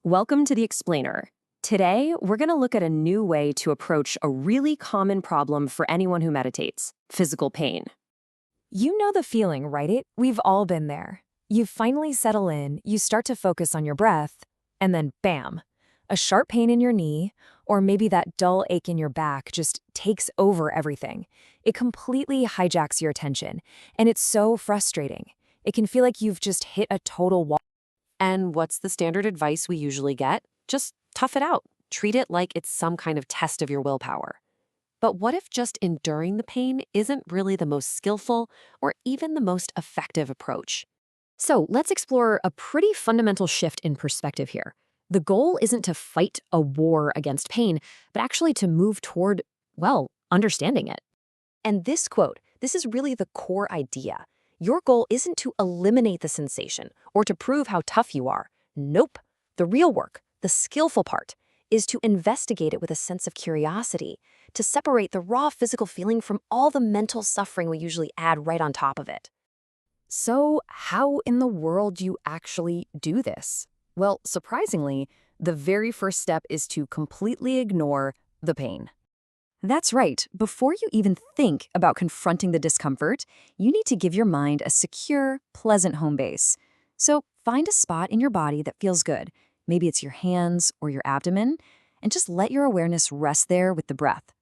Welcome to the Explainer. Today, we're going to look at a new way to approach a really common problem for anyone who meditates: physical pain. You know the feeling, right? We've all been there. You finally settle in, you start to focus on your breath, and then bam, a sharp pain in your knee, or maybe that dull ache in your back just takes over everything. It completely hijacks your attention, and it's so frustrating. It can feel like you've just hit a total wall. And what's the standard advice we usually get? Just tough it out. Treat it like it's some kind of test of your willpower. But what if just enduring the pain isn't really the most skillful or even the most effective approach? So let's explore a pretty fundamental shift in perspective here. The goal isn't to fight a war against pain, but actually to move toward, well, understanding it. And this quote, this is really the core idea. Your goal isn't to eliminate the sensation or to prove how tough you are. Nope. The real work, the skillful part, is to investigate it with a sense of curiosity, to separate the raw physical feeling from all the mental suffering we usually add right on top of it. So how in the world do you actually do this? Well, surprisingly, the very first step is to completely ignore the pain. That's right. Before you even think about confronting the discomfort, you need to give your mind a secure, pleasant home base. So find a spot in your body that feels good. Maybe it's your hands or your abdomen, and just let your awareness rest there with the breath.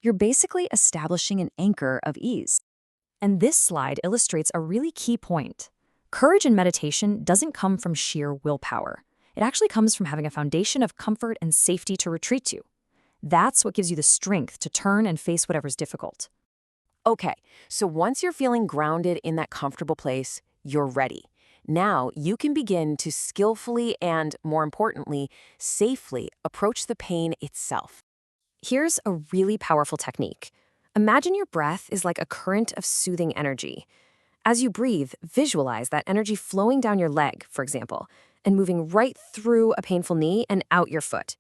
You're basically establishing an anchor of ease. And this slide illustrates a really key point. Courage in meditation doesn't come from sheer willpower. It actually comes from having a foundation of comfort and safety to retreat to. That's what gives you the strength to turn and face whatever's difficult. Okay, so once you're feeling grounded in that comfortable place, you're ready. Now you can begin to skillfully and, more importantly, safely approach the pain itself. Here's a really powerful technique. Imagine your breath is like a current of soothing energy. As you breathe, visualize that energy flowing down your leg, for example, and moving right through a painful knee and out your foot.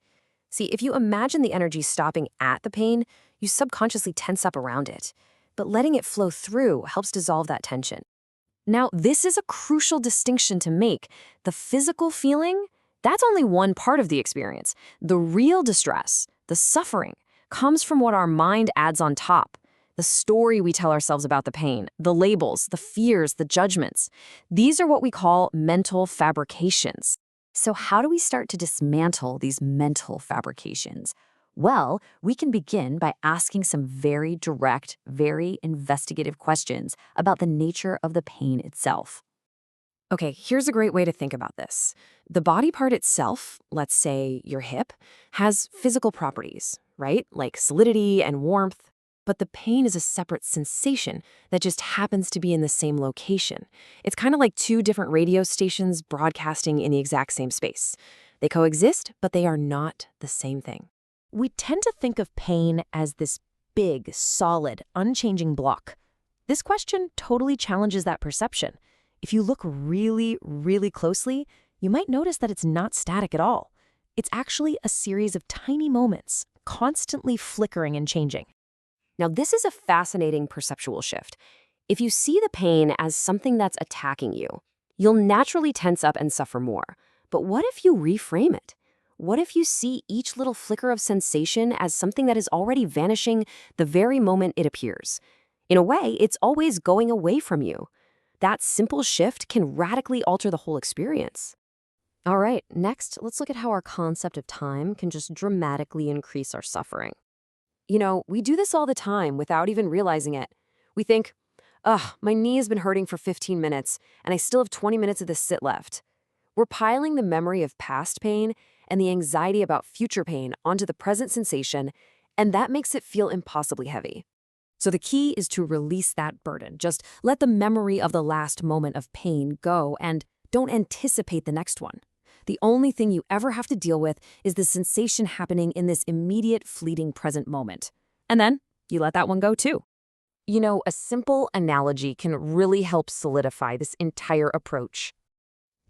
See, if you imagine the energy stopping at the pain, you subconsciously tense up around it. But letting it flow through helps dissolve that tension. Now, this is a crucial distinction to make. The physical feeling, that's only one part of the experience. The real distress, the suffering, comes from what our mind adds on top. The story we tell ourselves about the pain, the labels, the fears, the judgments. These are what we call mental fabrications. So how do we start to dismantle these mental fabrications? Well, we can begin by asking some very direct, very investigative questions about the nature of the pain itself. Okay, here's a great way to think about this. The body part itself, let's say your hip, has physical properties, right? Like solidity and warmth. But the pain is a separate sensation that just happens to be in the same location. It's kind of like two different radio stations broadcasting in the exact same space. They coexist, but they are not the same thing. We tend to think of pain as this big, solid, unchanging block. This question totally challenges that perception. If you look really, really closely, you might notice that it's not static at all. It's actually a series of tiny moments, constantly flickering and changing. Now, this is a fascinating perceptual shift. If you see the pain as something that's attacking you, you'll naturally tense up and suffer more. But what if you reframe it? What if you see each little flicker of sensation as something that is already vanishing the very moment it appears? In a way, it's always going away from you. That simple shift can radically alter the whole experience. All right, next, let's look at how our concept of time can just dramatically increase our suffering. You know, we do this all the time without even realizing it. We think, my knee has been hurting for 15 minutes, and I still have 20 minutes of this sit left. We're piling the memory of past pain and the anxiety about future pain onto the present sensation, and that makes it feel impossibly heavy. So the key is to release that burden. Just let the memory of the last moment of pain go and don't anticipate the next one. The only thing you ever have to deal with is the sensation happening in this immediate, fleeting present moment. And then you let that one go too. You know, a simple analogy can really help solidify this entire approach.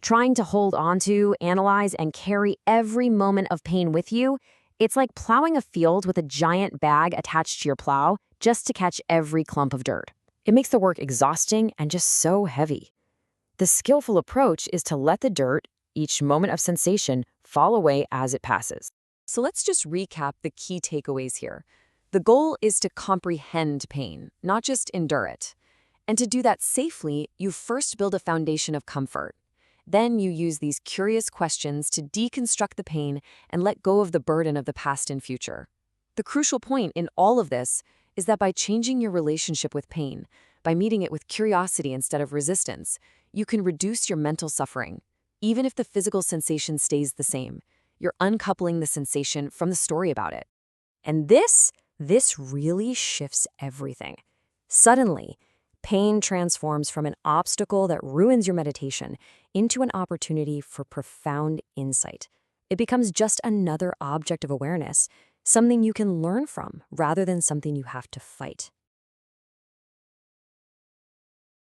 Trying to hold onto, analyze, and carry every moment of pain with you, it's like plowing a field with a giant bag attached to your plow just to catch every clump of dirt. It makes the work exhausting and just so heavy. The skillful approach is to let the dirt, each moment of sensation, fall away as it passes. So let's just recap the key takeaways here. The goal is to comprehend pain, not just endure it. And to do that safely, you first build a foundation of comfort. Then you use these curious questions to deconstruct the pain and let go of the burden of the past and future. The crucial point in all of this is that by changing your relationship with pain, by meeting it with curiosity instead of resistance, you can reduce your mental suffering. Even if the physical sensation stays the same, you're uncoupling the sensation from the story about it. And this really shifts everything. Suddenly, pain transforms from an obstacle that ruins your meditation into an opportunity for profound insight. It becomes just another object of awareness, something you can learn from rather than something you have to fight.